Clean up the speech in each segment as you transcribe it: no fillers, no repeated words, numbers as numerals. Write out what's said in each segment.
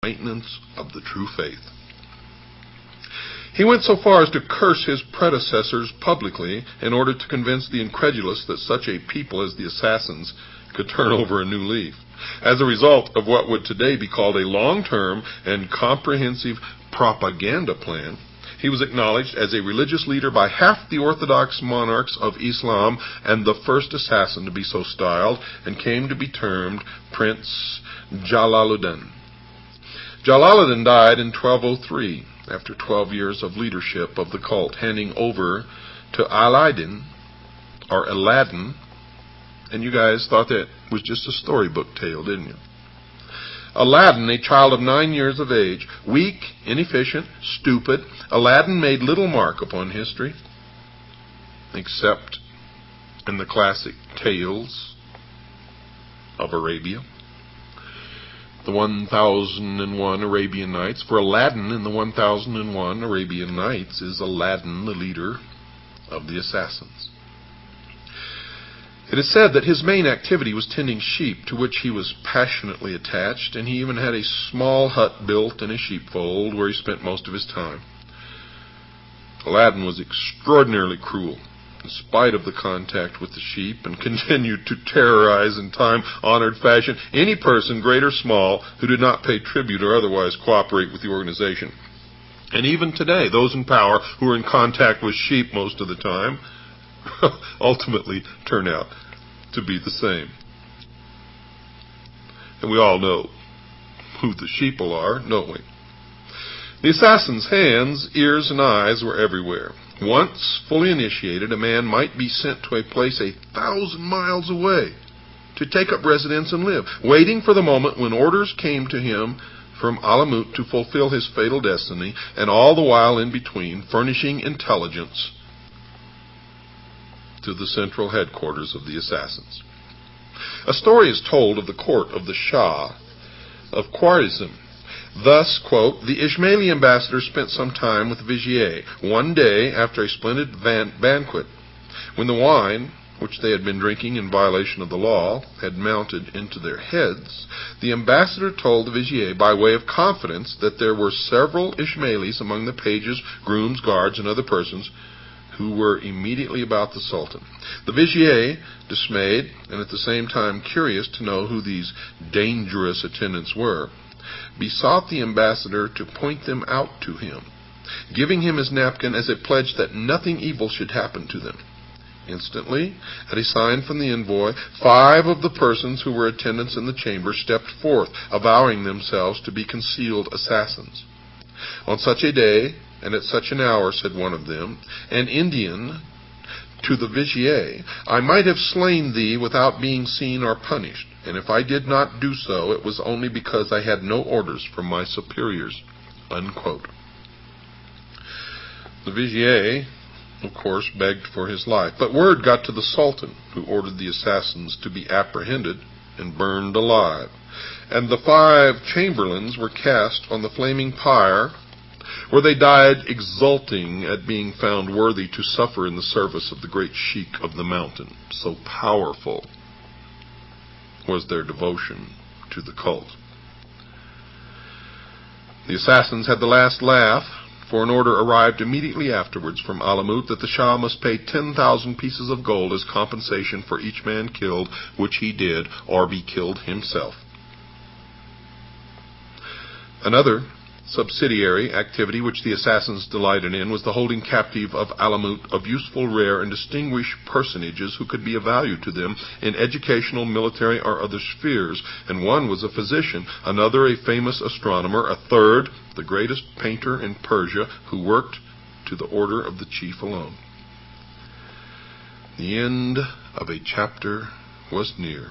maintenance of the true faith. He went so far as to curse his predecessors publicly in order to convince the incredulous that such a people as the assassins could turn over a new leaf. As a result of what would today be called a long-term and comprehensive propaganda plan, he was acknowledged as a religious leader by half the orthodox monarchs of Islam and the first assassin to be so styled, and came to be termed Prince Jalaluddin. Jalaluddin died in 1203 after 12 years of leadership of the cult, handing over to Aladdin, and you guys thought that was just a storybook tale, didn't you? Aladdin, a child of 9 years of age, weak, inefficient, stupid, Aladdin made little mark upon history, except in the classic tales of Arabia. The 1001 Arabian Nights. For Aladdin in the 1001 Arabian Nights is Aladdin, the leader of the assassins. It is said that his main activity was tending sheep, to which he was passionately attached, and he even had a small hut built in a sheepfold where he spent most of his time. Aladdin was extraordinarily cruel, in spite of the contact with the sheep, and continued to terrorize in time-honored fashion any person, great or small, who did not pay tribute or otherwise cooperate with the organization. And even today, those in power who are in contact with sheep most of the time ultimately turn out to be the same. And we all know who the sheeple are, don't we? The assassin's hands, ears, and eyes were everywhere. Once fully initiated, a man might be sent to a place 1,000 miles away to take up residence and live, waiting for the moment when orders came to him from Alamut to fulfill his fatal destiny, and all the while in between furnishing intelligence to the central headquarters of the assassins. A story is told of the court of the Shah of Khwarizm. Thus, quote, the Ismaili ambassador spent some time with the vizier one day after a splendid banquet. When the wine, which they had been drinking in violation of the law, had mounted into their heads, the ambassador told the vizier by way of confidence that there were several Ismailis among the pages, grooms, guards, and other persons who were immediately about the Sultan. The vizier, dismayed and at the same time curious to know who these dangerous attendants were, besought the ambassador to point them out to him, giving him his napkin as a pledge that nothing evil should happen to them. Instantly, at a sign from the envoy, 5 of the persons who were attendants in the chamber stepped forth, avowing themselves to be concealed assassins. On such a day, and at such an hour, said one of them, an Indian, to the vizier, I might have slain thee without being seen or punished, and if I did not do so, it was only because I had no orders from my superiors. Unquote. The vizier, of course, begged for his life, but word got to the Sultan, who ordered the assassins to be apprehended and burned alive, and the 5 chamberlains were cast on the flaming pyre, where they died exulting at being found worthy to suffer in the service of the great sheik of the mountain. So powerful was their devotion to the cult. The assassins had the last laugh, for an order arrived immediately afterwards from Alamut that the Shah must pay 10,000 pieces of gold as compensation for each man killed, which he did, or be killed himself. Another subsidiary activity which the assassins delighted in was the holding captive of Alamut of useful, rare, and distinguished personages who could be of value to them in educational, military, or other spheres, and one was a physician, another a famous astronomer, a third the greatest painter in Persia, who worked to the order of the chief alone. The end of a chapter was near.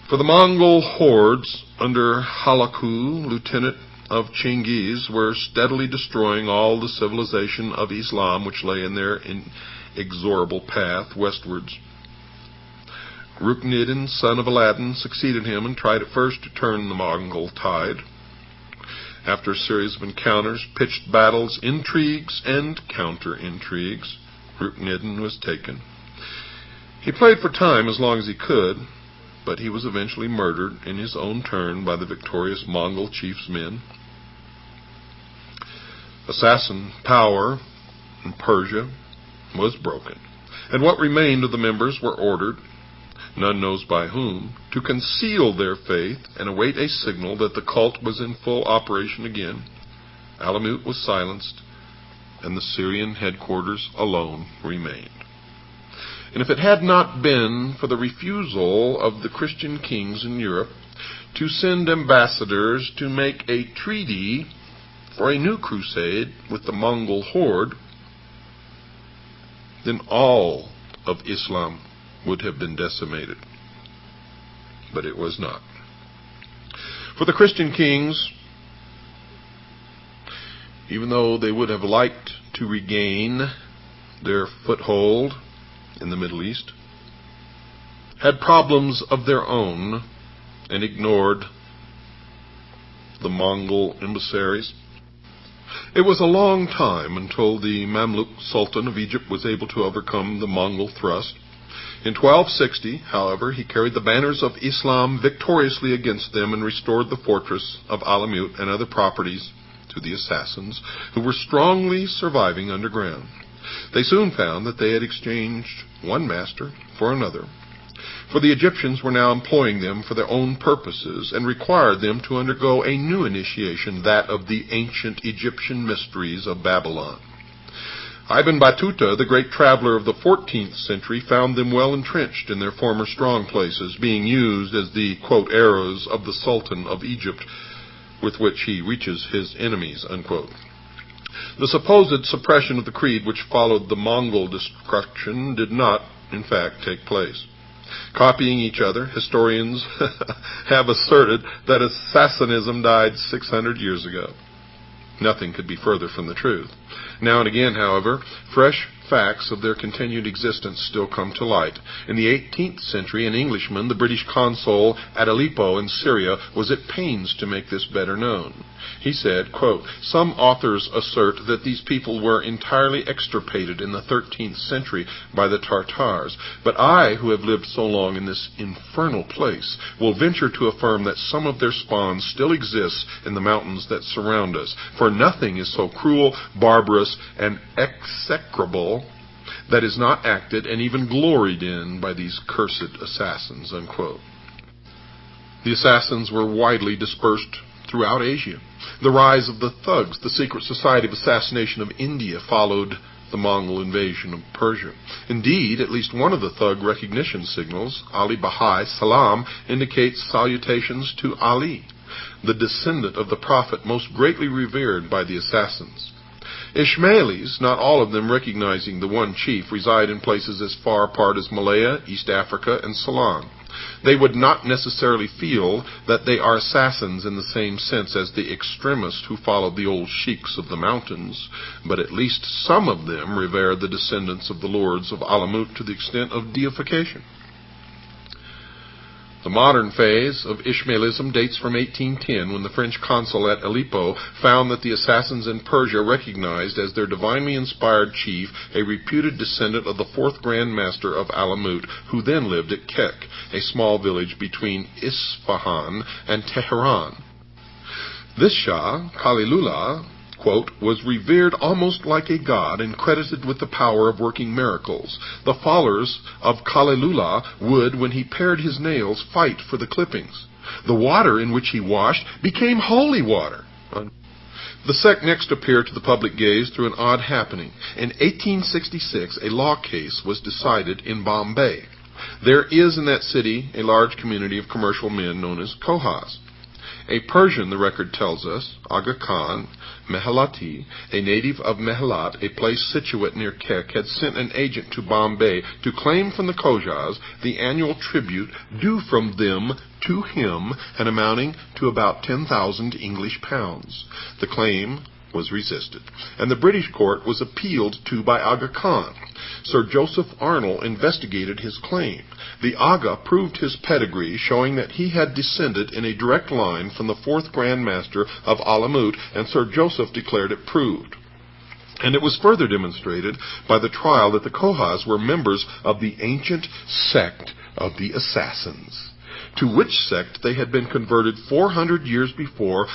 For the Mongol hordes under Halaku, lieutenant of Chinggis, were steadily destroying all the civilization of Islam which lay in their inexorable path westwards. Rukneddin, son of Aladdin, succeeded him and tried at first to turn the Mongol tide. After a series of encounters, pitched battles, intrigues, and counter-intrigues, Rukneddin was taken. He played for time as long as he could, but he was eventually murdered in his own turn by the victorious Mongol chief's men. Assassin power in Persia was broken, and what remained of the members were ordered, none knows by whom, to conceal their faith and await a signal that the cult was in full operation again. Alamut was silenced, and the Syrian headquarters alone remained. And if it had not been for the refusal of the Christian kings in Europe to send ambassadors to make a treaty for a new crusade with the Mongol horde, then all of Islam would have been decimated. But it was not. For the Christian kings, even though they would have liked to regain their foothold in the Middle East, had problems of their own and ignored the Mongol emissaries. It was a long time until the Mamluk Sultan of Egypt was able to overcome the Mongol thrust. In 1260, however, he carried the banners of Islam victoriously against them and restored the fortress of Alamut and other properties to the assassins, who were strongly surviving underground. They soon found that they had exchanged one master for another, for the Egyptians were now employing them for their own purposes and required them to undergo a new initiation, that of the ancient Egyptian mysteries of Babylon. Ibn Battuta, the great traveler of the 14th century, found them well entrenched in their former strong places, being used as the, quote, arrows of the Sultan of Egypt with which he reaches his enemies, unquote. The supposed suppression of the creed which followed the Mongol destruction did not, in fact, take place. Copying each other, historians have asserted that Assassinism died 600 years ago. Nothing could be further from the truth. Now and again, however, fresh facts of their continued existence still come to light. In the 18th century, an Englishman, the British consul at Aleppo in Syria, was at pains to make this better known. He said, quote, "Some authors assert that these people were entirely extirpated in the 13th century by the Tartars, but I, who have lived so long in this infernal place, will venture to affirm that some of their spawn still exists in the mountains that surround us, for nothing is so cruel, barbarous, and execrable that is not acted and even gloried in by these cursed assassins," unquote. The assassins were widely dispersed throughout Asia. The rise of the thugs, the secret society of assassination of India, followed the Mongol invasion of Persia. Indeed, at least one of the thug recognition signals, Ali Bahai Salam, indicates salutations to Ali, the descendant of the prophet most greatly revered by the assassins. Ismailis, not all of them recognizing the one chief, reside in places as far apart as Malaya, East Africa, and Ceylon. They would not necessarily feel that they are assassins in the same sense as the extremists who followed the old sheiks of the mountains, but at least some of them revere the descendants of the lords of Alamut to the extent of deification. The modern phase of Ismailism dates from 1810, when the French consul at Aleppo found that the assassins in Persia recognized as their divinely inspired chief a reputed descendant of the fourth Grand Master of Alamut, who then lived at Kek, a small village between Isfahan and Tehran. This Shah, Khalilullah, quote, was revered almost like a god and credited with the power of working miracles. The followers of Khalilullah would, when he pared his nails, fight for the clippings. The water in which he washed became holy water. The sect next appeared to the public gaze through an odd happening. In 1866, a law case was decided in Bombay. There is in that city a large community of commercial men known as Kohas. A Persian, the record tells us, Aga Khan Mehalati, a native of Mehalat, a place situate near Kek, had sent an agent to Bombay to claim from the Khojas the annual tribute due from them to him, and amounting to about 10,000 English pounds. The claim was resisted, and the British court was appealed to by Aga Khan. Sir Joseph Arnold investigated his claim. The Aga proved his pedigree, showing that he had descended in a direct line from the fourth Grand Master of Alamut, and Sir Joseph declared it proved. And it was further demonstrated by the trial that the Kohas were members of the ancient sect of the Assassins. to which sect they had been converted 400 years before